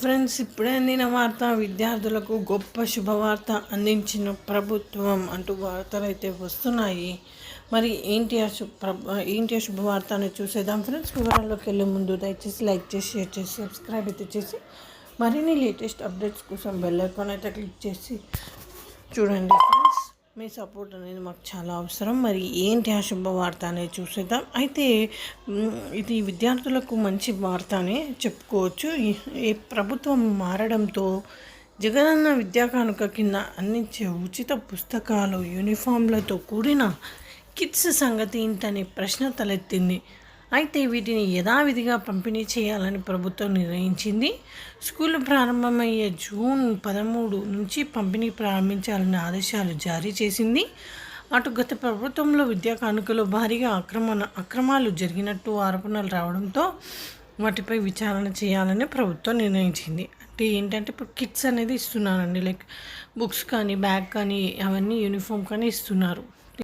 Friends, ఇప్పుడే అందిన వార్త. విద్యార్థులకు గొప్ప శుభవార్త అందించిన ప్రభుత్వం అంటూ వార్తలు అయితే వస్తున్నాయి. మరి ఏంటి ఆ శుభవార్త అనేది చూసేద్దాం ఫ్రెండ్స్. వివరాల్లోకి వెళ్ళే ముందు దయచేసి లైక్ చేసి, షేర్ చేసి, సబ్స్క్రైబ్ అయితే చేసి, మరిన్ని లేటెస్ట్ అప్డేట్స్ కోసం బెల్ ఐకాన్ అయితే క్లిక్ చేసి చూడండి ఫ్రెండ్స్. మీ సపోర్ట్ అనేది మాకు చాలా అవసరం. మరి ఏంటి ఆ శుభవార్త అనేది చూసేద్దాం. అయితే ఇది విద్యార్థులకు మంచి వార్త అనే చెప్పుకోవచ్చు. ఈ ప్రభుత్వం మారడంతో జగనన్న విద్యా కానుక కింద అందించే ఉచిత పుస్తకాలు, యూనిఫామ్లతో కూడిన కిట్స్ సంగతి ఏంటనే ప్రశ్న తలెత్తింది. అయితే వీటిని యథావిధిగా పంపిణీ చేయాలని ప్రభుత్వం నిర్ణయించింది. స్కూలు ప్రారంభమయ్యే జూన్ 13 నుంచి పంపిణీ ప్రారంభించాలని ఆదేశాలు జారీ చేసింది. అటు గత ప్రభుత్వంలో విద్యా కానుకలో భారీగా అక్రమాలు జరిగినట్టు ఆరోపణలు రావడంతో వాటిపై విచారణ చేయాలని ప్రభుత్వం నిర్ణయించింది. అంటే ఏంటంటే ఇప్పుడు కిట్స్ అనేది ఇస్తున్నారండి, లైక్ బుక్స్ కానీ, బ్యాగ్ కానీ, అవన్నీ యూనిఫామ్ కానీ ఇస్తున్నారు.